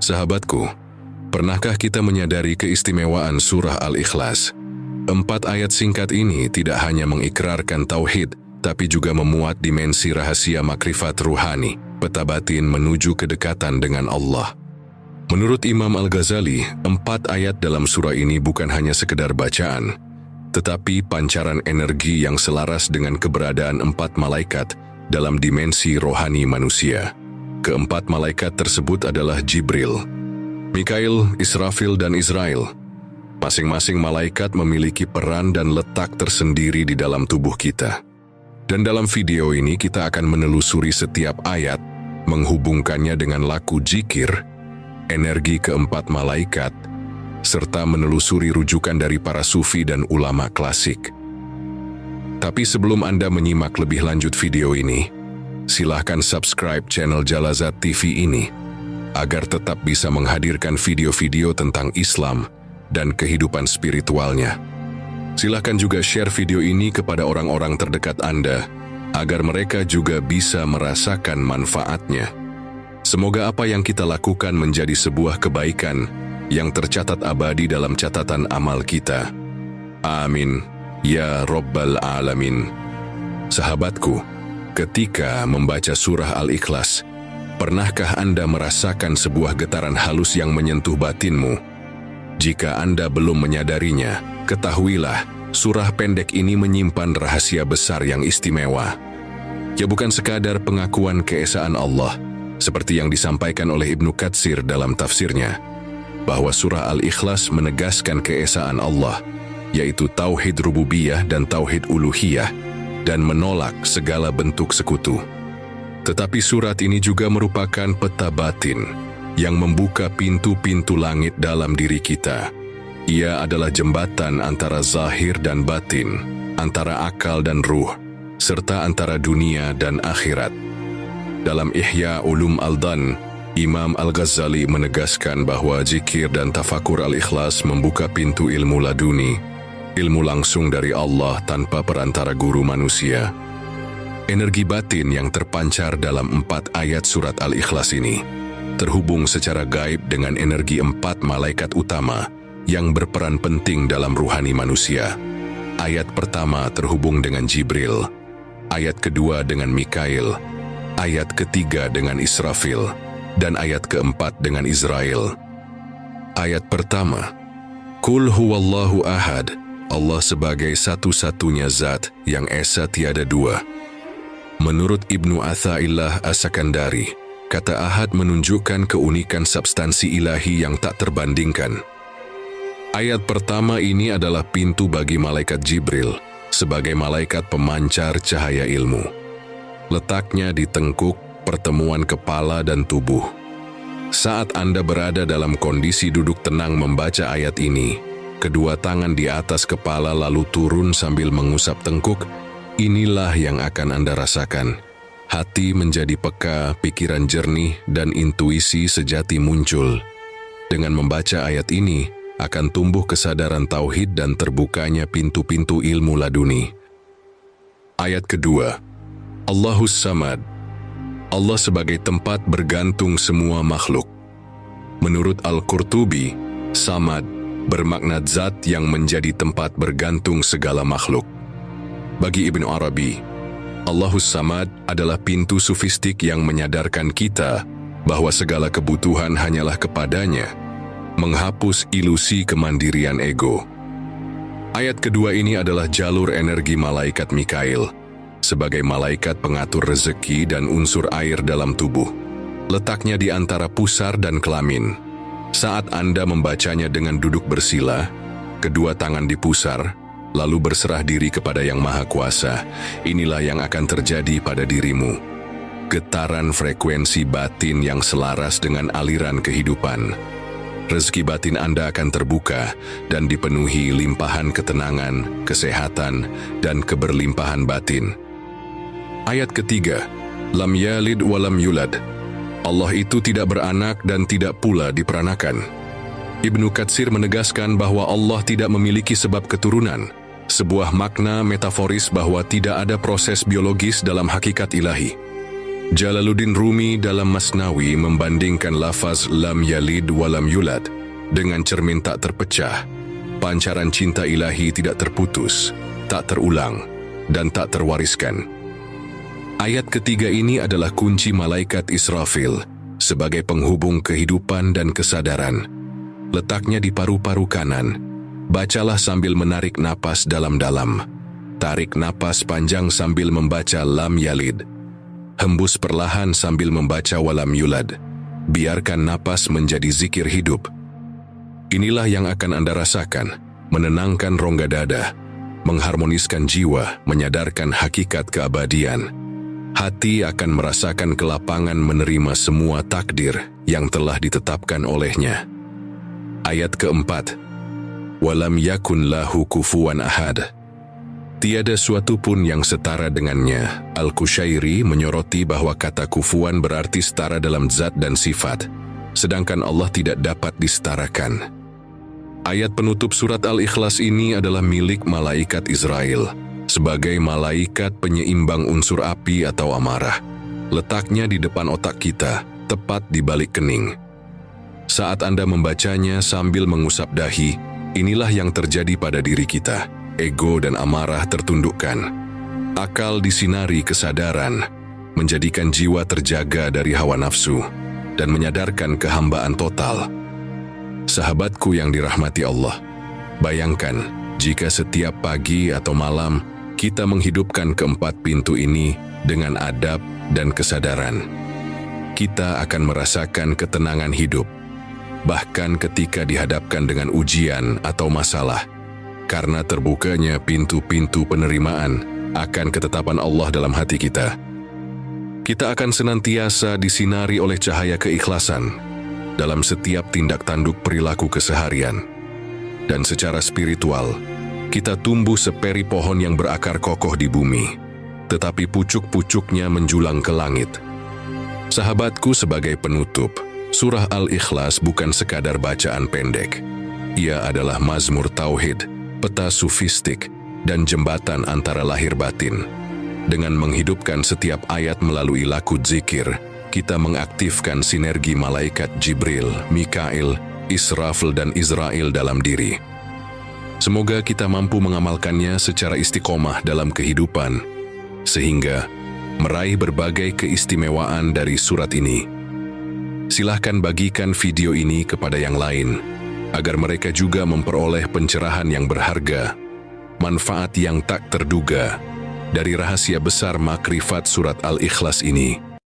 Sahabatku, pernahkah kita menyadari keistimewaan surah Al-Ikhlas? 4 ayat singkat ini tidak hanya mengikrarkan tauhid, tapi juga memuat dimensi rahasia makrifat ruhani, peta batin menuju kedekatan dengan Allah. Menurut Imam Al-Ghazali, 4 ayat dalam surah ini bukan hanya sekedar bacaan, tetapi pancaran energi yang selaras dengan keberadaan 4 malaikat dalam dimensi rohani manusia. Keempat malaikat tersebut adalah Jibril, Mikail, Israfil, dan Israel. Masing-masing malaikat memiliki peran dan letak tersendiri di dalam tubuh kita. Dan dalam video ini kita akan menelusuri setiap ayat, menghubungkannya dengan laku zikir, energi keempat malaikat, serta menelusuri rujukan dari para sufi dan ulama klasik. Tapi sebelum Anda menyimak lebih lanjut video ini, silahkan subscribe channel Jalazat TV ini, agar tetap bisa menghadirkan video-video tentang Islam dan kehidupan spiritualnya. Silahkan juga share video ini kepada orang-orang terdekat Anda, agar mereka juga bisa merasakan manfaatnya. Semoga apa yang kita lakukan menjadi sebuah kebaikan yang tercatat abadi dalam catatan amal kita. Amin. Ya Rabbal Alamin. Sahabatku, ketika membaca surah Al-Ikhlas, pernahkah Anda merasakan sebuah getaran halus yang menyentuh batinmu? Jika Anda belum menyadarinya, ketahuilah, surah pendek ini menyimpan rahasia besar yang istimewa. Ya, bukan sekadar pengakuan keesaan Allah, seperti yang disampaikan oleh Ibnu Katsir dalam tafsirnya, bahwa surah Al-Ikhlas menegaskan keesaan Allah, yaitu tauhid rububiyah dan tauhid uluhiyah, dan menolak segala bentuk sekutu. Tetapi surat ini juga merupakan peta batin yang membuka pintu-pintu langit dalam diri kita. Ia adalah jembatan antara zahir dan batin, antara akal dan ruh, serta antara dunia dan akhirat. Dalam Ihya Ulum Al-Dan, Imam Al-Ghazali menegaskan bahwa zikir dan tafakur Al-Ikhlas membuka pintu ilmu laduni, ilmu langsung dari Allah tanpa perantara guru manusia. Energi batin yang terpancar dalam 4 ayat surat Al-Ikhlas ini terhubung secara gaib dengan energi 4 malaikat utama yang berperan penting dalam ruhani manusia. Ayat pertama terhubung dengan Jibril, ayat kedua dengan Mikail, ayat ketiga dengan Israfil, dan ayat keempat dengan Israel. Ayat pertama, Qul huwallahu ahad, Allah sebagai satu-satunya zat yang esa tiada dua. Menurut Ibnu Athaillah As-Sakandari, kata ahad menunjukkan keunikan substansi ilahi yang tak terbandingkan. Ayat pertama ini adalah pintu bagi malaikat Jibril sebagai malaikat pemancar cahaya ilmu. Letaknya di tengkuk, pertemuan kepala dan tubuh. Saat Anda berada dalam kondisi duduk tenang membaca ayat ini, kedua tangan di atas kepala lalu turun sambil mengusap tengkuk, inilah yang akan Anda rasakan. Hati menjadi peka, pikiran jernih, dan intuisi sejati muncul. Dengan membaca ayat ini, akan tumbuh kesadaran tauhid dan terbukanya pintu-pintu ilmu laduni. Ayat kedua, Allahus Samad, Allah sebagai tempat bergantung semua makhluk. Menurut Al-Qurtubi, Samad bermakna zat yang menjadi tempat bergantung segala makhluk. Bagi Ibnu Arabi, Allahus Samad adalah pintu sufistik yang menyadarkan kita bahwa segala kebutuhan hanyalah kepadanya, menghapus ilusi kemandirian ego. Ayat kedua ini adalah jalur energi malaikat Mikail, sebagai malaikat pengatur rezeki dan unsur air dalam tubuh. Letaknya di antara pusar dan kelamin. Saat Anda membacanya dengan duduk bersila, kedua tangan di pusar, lalu berserah diri kepada Yang Maha Kuasa, inilah yang akan terjadi pada dirimu. Getaran frekuensi batin yang selaras dengan aliran kehidupan. Rezeki batin Anda akan terbuka dan dipenuhi limpahan ketenangan, kesehatan, dan keberlimpahan batin. Ayat ketiga, Lam yalid walam yulad, Allah itu tidak beranak dan tidak pula diperanakan. Ibnu Katsir menegaskan bahwa Allah tidak memiliki sebab keturunan, sebuah makna metaforis bahwa tidak ada proses biologis dalam hakikat ilahi. Jalaluddin Rumi dalam Masnawi membandingkan lafaz lam yalid walam yulad dengan cermin tak terpecah. Pancaran cinta ilahi tidak terputus, tak terulang, dan tak terwariskan. Ayat ketiga ini adalah kunci malaikat Israfil sebagai penghubung kehidupan dan kesadaran. Letaknya di paru-paru kanan. Bacalah sambil menarik napas dalam-dalam. Tarik napas panjang sambil membaca lam yalid. Hembus perlahan sambil membaca walam yulad. Biarkan napas menjadi zikir hidup. Inilah yang akan Anda rasakan, menenangkan rongga dada, mengharmoniskan jiwa, menyadarkan hakikat keabadian. Hati akan merasakan kelapangan menerima semua takdir yang telah ditetapkan olehnya. Ayat keempat, walam yakun lahu kufuwan ahad. Tiada suatu pun yang setara dengannya. Al-Qushairi menyoroti bahwa kata kufuwan berarti setara dalam zat dan sifat, sedangkan Allah tidak dapat disetarakan. Ayat penutup surat Al-Ikhlas ini adalah milik malaikat Israel, sebagai malaikat penyeimbang unsur api atau amarah. Letaknya di depan otak kita, tepat di balik kening. Saat Anda membacanya sambil mengusap dahi, inilah yang terjadi pada diri kita. Ego dan amarah tertundukkan. Akal disinari kesadaran, menjadikan jiwa terjaga dari hawa nafsu, dan menyadarkan kehambaan total. Sahabatku yang dirahmati Allah, bayangkan jika setiap pagi atau malam kita menghidupkan keempat pintu ini dengan adab dan kesadaran. Kita akan merasakan ketenangan hidup, bahkan ketika dihadapkan dengan ujian atau masalah, karena terbukanya pintu-pintu penerimaan akan ketetapan Allah dalam hati kita. Kita akan senantiasa disinari oleh cahaya keikhlasan dalam setiap tindak tanduk perilaku keseharian. Dan secara spiritual, kita tumbuh seperi pohon yang berakar kokoh di bumi, tetapi pucuk-pucuknya menjulang ke langit. Sahabatku, sebagai penutup, surah Al-Ikhlas bukan sekadar bacaan pendek. Ia adalah mazmur tauhid, peta sufistik, dan jembatan antara lahir batin. Dengan menghidupkan setiap ayat melalui lakut zikir, kita mengaktifkan sinergi malaikat Jibril, Mikail, Israfil, dan Israel dalam diri. Semoga kita mampu mengamalkannya secara istiqomah dalam kehidupan, sehingga meraih berbagai keistimewaan dari surat ini. Silahkan bagikan video ini kepada yang lain, agar mereka juga memperoleh pencerahan yang berharga, manfaat yang tak terduga dari rahasia besar makrifat surat Al-Ikhlas ini.